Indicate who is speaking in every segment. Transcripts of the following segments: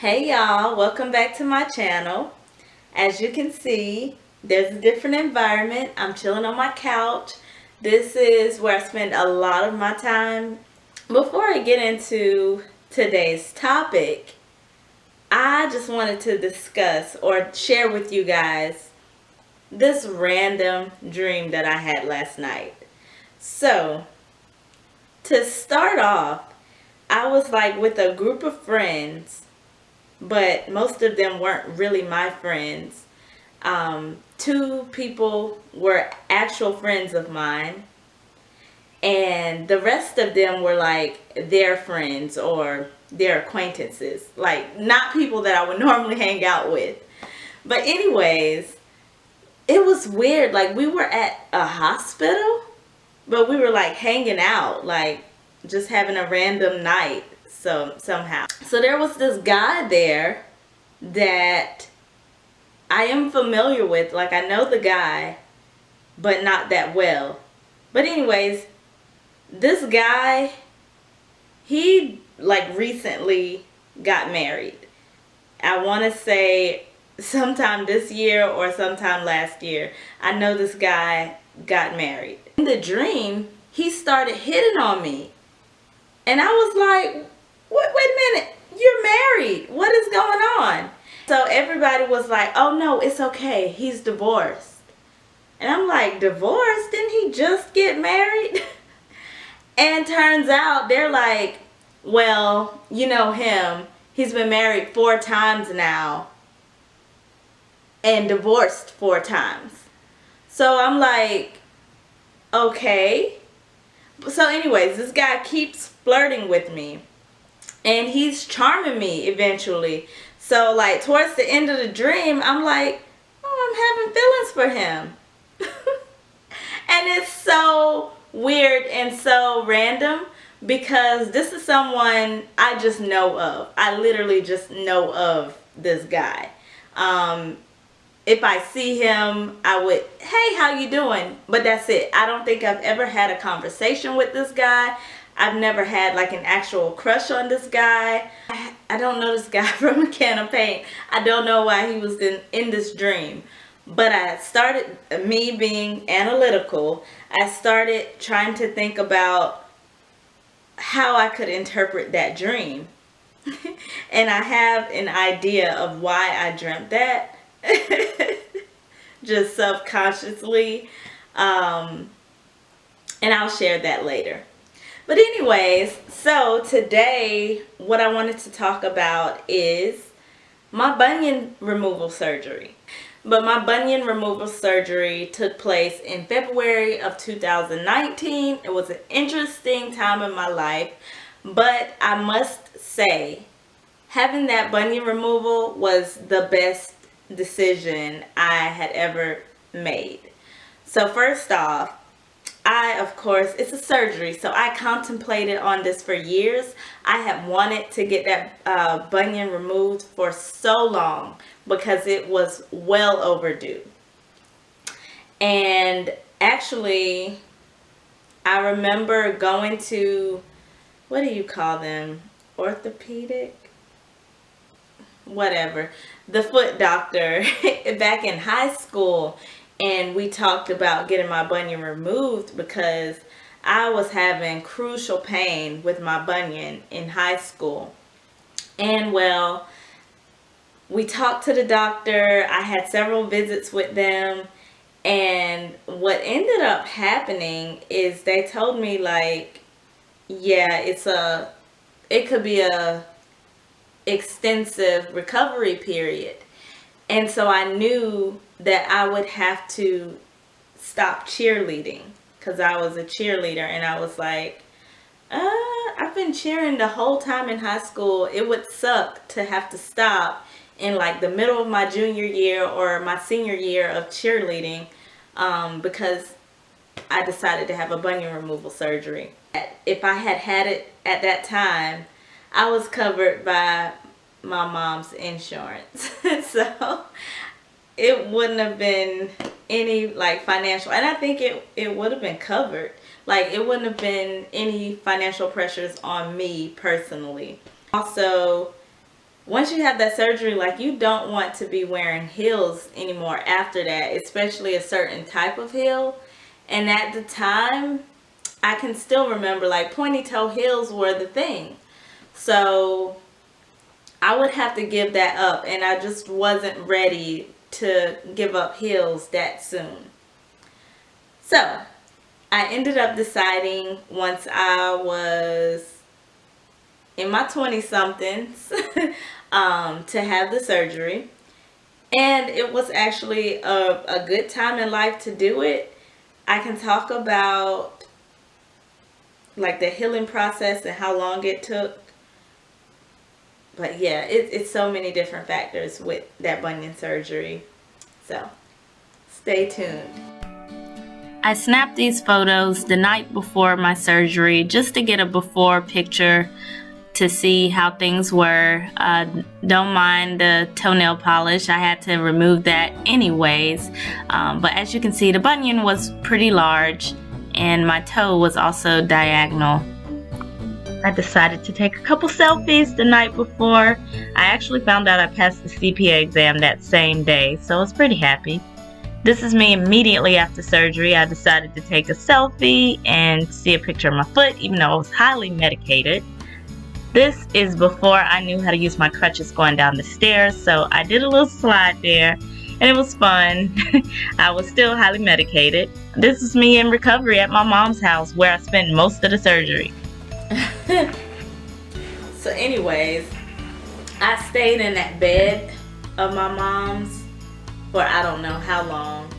Speaker 1: Hey y'all, welcome back to my channel. As you can see, there's a different environment. I'm chilling on my couch. This is where I spend a lot of my time. Before I get into today's topic, I just wanted to discuss or share with you guys this random dream that I had last night. So, to start off, I was like with a group of friends, but most of them weren't really my friends. Two people were actual friends of mine, and the rest of them were like their friends or their acquaintances, like not people that I would normally hang out with. But, anyways, it was weird. Like, we were at a hospital, but we were like hanging out, like just having a random night. So, somehow. So, there was this guy there that I am familiar with. Like, I know the guy, but not that well. But anyways, this guy, he like recently got married. I want to say sometime this year or sometime last year. I know this guy got married. In the dream, he started hitting on me. And I was like, wait a minute, you're married. What is going on? So everybody was like, oh no, it's okay. He's divorced. And I'm like, divorced? Didn't he just get married? And turns out they're like, well, you know him. He's been married 4 times now and divorced 4 times. So I'm like, okay. So anyways, this guy keeps flirting with me. And he's charming me eventually. So like towards the end of the dream, I'm like, oh, I'm having feelings for him. And it's so weird and so random because this is someone I just know of. I literally just know of this guy. If I see him, I would, hey, how you doing? But that's it. I don't think I've ever had a conversation with this guy. I've never had like an actual crush on this guy. I don't know this guy from a can of paint. I don't know why he was in this dream. But I started, me being analytical, I started trying to think about how I could interpret that dream. And I have an idea of why I dreamt that. Just subconsciously. And I'll share that later. But anyways, so today what I wanted to talk about is my bunion removal surgery. But my bunion removal surgery took place in February of 2019. It was an interesting time in my life. But I must say, having that bunion removal was the best decision I had ever made. So first off, of course, it's a surgery, so I contemplated on this for years. I have wanted to get that bunion removed for so long because it was well overdue. And actually, I remember going to, what do you call them? Orthopedic? Whatever. The foot doctor back in high school. And we talked about getting my bunion removed because I was having crucial pain with my bunion in high school. And well, we talked to the doctor. I had several visits with them. And what ended up happening is they told me like, yeah, it could be a extensive recovery period. And so I knew that I would have to stop cheerleading because I was a cheerleader, and I was like, I've been cheering the whole time in high school. It would suck to have to stop in like the middle of my junior year or my senior year of cheerleading because I decided to have a bunion removal surgery. If I had had it at that time, I was covered by my mom's insurance. So it wouldn't have been any like financial, and I think it would have been covered. Like, it wouldn't have been any financial pressures on me personally. Also, once you have that surgery, like, you don't want to be wearing heels anymore after that, especially a certain type of heel. And at the time, I can still remember, like, pointy toe heels were the thing. So I would have to give that up, and I just wasn't ready to give up heels that soon. So I ended up deciding once I was in my 20 somethings to have the surgery. And it was actually a good time in life to do it. I can talk about like the healing process and how long it took. But yeah, it's so many different factors with that bunion surgery. So stay tuned. I snapped these photos the night before my surgery just to get a before picture to see how things were. Don't mind the toenail polish. I had to remove that anyways. But as you can see, the bunion was pretty large and my toe was also diagonal. I decided to take a couple selfies the night before. I actually found out I passed the CPA exam that same day, so I was pretty happy. This is me immediately after surgery. I decided to take a selfie and see a picture of my foot, even though I was highly medicated. This is before I knew how to use my crutches going down the stairs, so I did a little slide there, and it was fun. I was still highly medicated. This is me in recovery at my mom's house where I spent most of the surgery. So anyways, I stayed in that bed of my mom's for I don't know how long.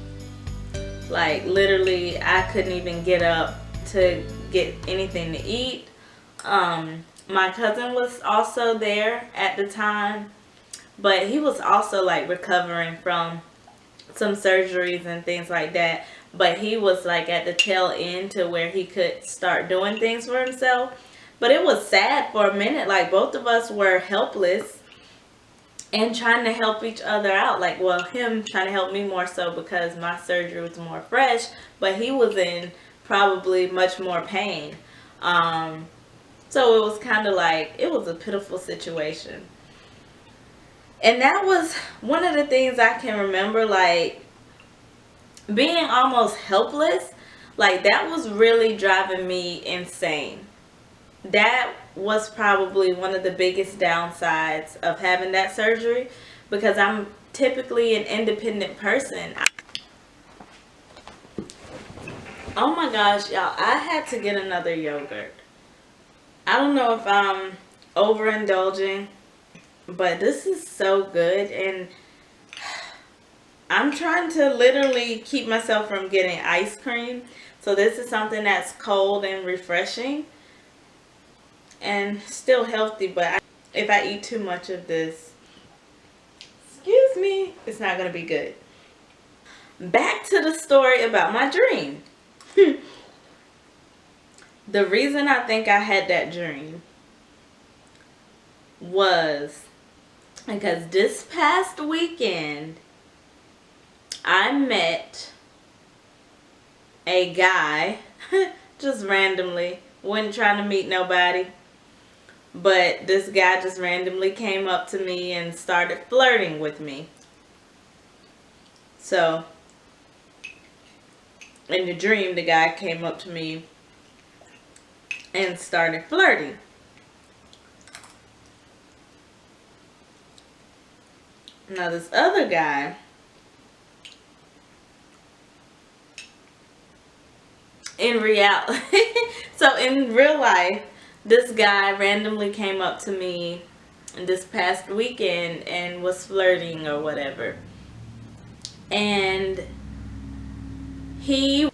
Speaker 1: Like, literally, I couldn't even get up to get anything to eat. My cousin was also there at the time, but he was also like recovering from some surgeries and things like that. But he was like at the tail end to where he could start doing things for himself. But it was sad for a minute. Like, both of us were helpless and trying to help each other out. Like, well, him trying to help me more so because my surgery was more fresh, but he was in probably much more pain. So it was kind of like, it was a pitiful situation. And that was one of the things I can remember, like, being almost helpless. Like, that was really driving me insane. That was probably one of the biggest downsides of having that surgery, because I'm typically an independent person. Oh my gosh, y'all, I had to get another yogurt. I don't know if I'm overindulging, but this is so good, and I'm trying to literally keep myself from getting ice cream. So this is something that's cold and refreshing and still healthy, but if I eat too much of this, excuse me, it's not going to be good. Back to the story about my dream. The reason I think I had that dream was because this past weekend I met a guy just randomly. Wasn't trying to meet nobody, but this guy just randomly came up to me and started flirting with me. So in the dream, the guy came up to me and started flirting. Now this other guy, in real life, this guy randomly came up to me this past weekend and was flirting or whatever. And he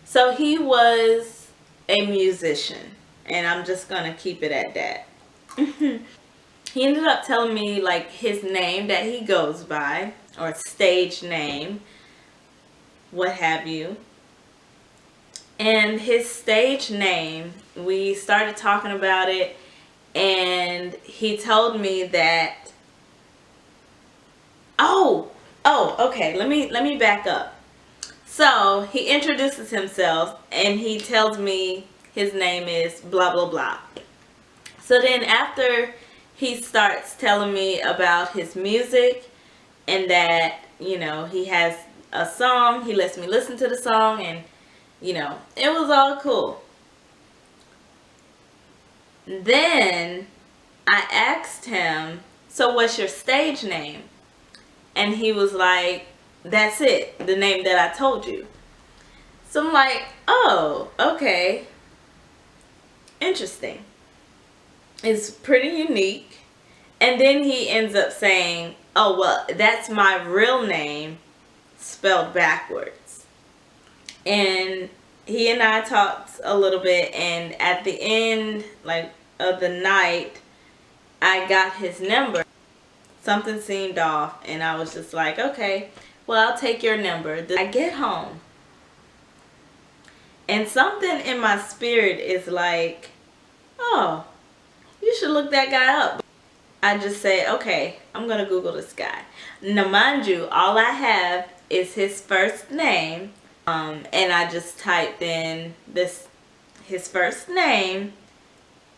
Speaker 1: was a musician, and I'm just gonna keep it at that. He ended up telling me like his name that he goes by, or stage name, what have you. And his stage name, we started talking about it, and he told me that, okay, let me back up. So he introduces himself and he tells me his name is blah blah blah. So then after he starts telling me about his music and that, you know, he has a song. He lets me listen to the song, and, you know, it was all cool. Then I asked him, so what's your stage name? And he was like, that's it, the name that I told you. So I'm like, oh, okay, interesting. It's pretty unique. And then he ends up saying, oh, well, that's my real name spelled backwards. And he and I talked a little bit, and at the end, like, of the night, I got his number. Something seemed off, and I was just like, okay, well, I'll take your number. I get home, and something in my spirit is like, oh, you should look that guy up. I just say, okay, I'm going to Google this guy. Now, mind you, all I have is his first name, and I just typed in his first name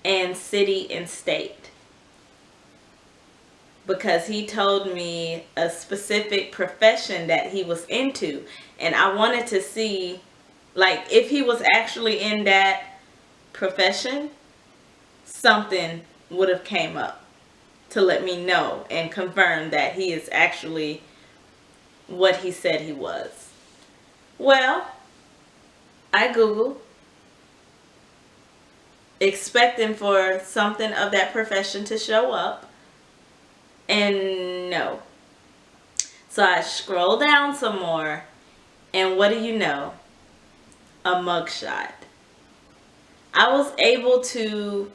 Speaker 1: and city and state, because he told me a specific profession that he was into, and I wanted to see, like, if he was actually in that profession, something would have came up to let me know and confirm that he is actually what he said he was. Well, I Googled, expecting for something of that profession to show up, and no. So I scroll down some more, and what do you know? A mugshot. I was able to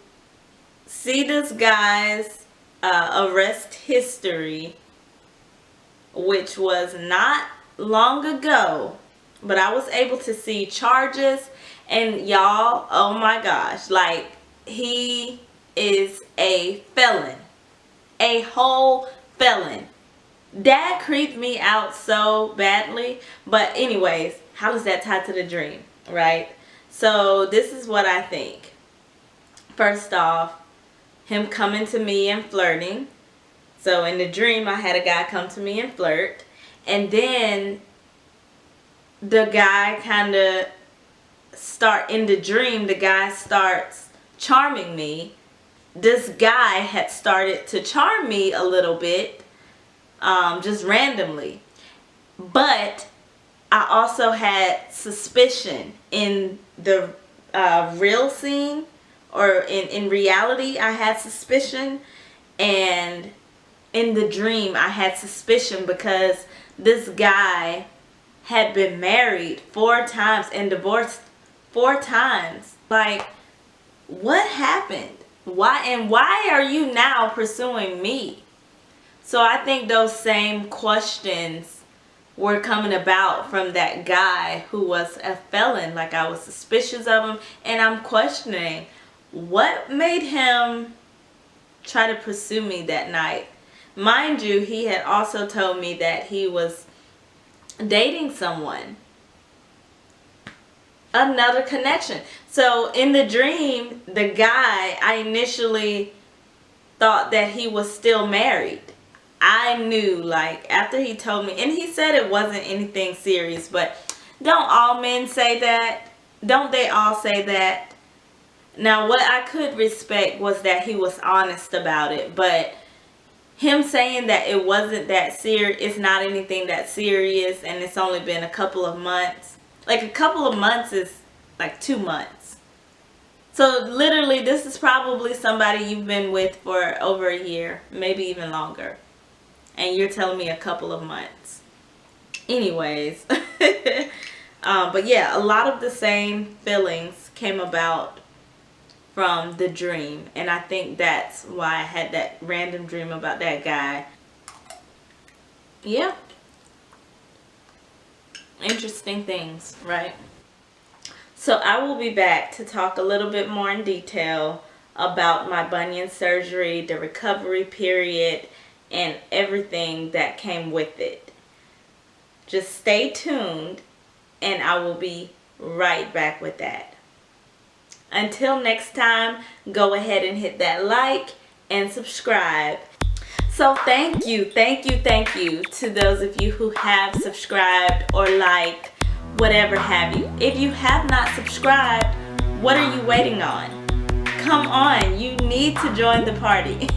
Speaker 1: see this guy's arrest history, which was not long ago, but I was able to see charges, and y'all, oh my gosh, like, he is a felon, a whole felon. That creeped me out so badly. But anyways, how does that tie to the dream, right? So this is what I think. First off, him coming to me and flirting. So in the dream, I had a guy come to me and flirt. And then the guy kind of in the dream, the guy starts charming me. This guy had started to charm me a little bit, just randomly. But I also had suspicion in the real scene, or in reality, I had suspicion. And in the dream, I had suspicion because this guy had been married 4 times and divorced 4 times. Like, what happened? Why are you now pursuing me? So I think those same questions were coming about from that guy who was a felon. Like, I was suspicious of him, and I'm questioning what made him try to pursue me that night. Mind you, he had also told me that he was dating someone. Another connection. So in the dream, the guy, I initially thought that he was still married. I knew, like, after he told me, and he said it wasn't anything serious, but don't all men say that? Don't they all say that? Now, what I could respect was that he was honest about it, but him saying that it wasn't that serious, it's not anything that serious, and it's only been a couple of months. Like, a couple of months is like 2 months. So literally, this is probably somebody you've been with for over a year, maybe even longer. And you're telling me a couple of months. Anyways. But yeah, a lot of the same feelings came about from the dream. And I think that's why I had that random dream about that guy. Yeah. Interesting things, right? So I will be back to talk a little bit more in detail about my bunion surgery, the recovery period, and everything that came with it. Just stay tuned, and I will be right back with that. Until next time, go ahead and hit that like and subscribe. So thank you to those of you who have subscribed or liked, whatever have you. If you have not subscribed, what are you waiting on? Come on, you need to join the party.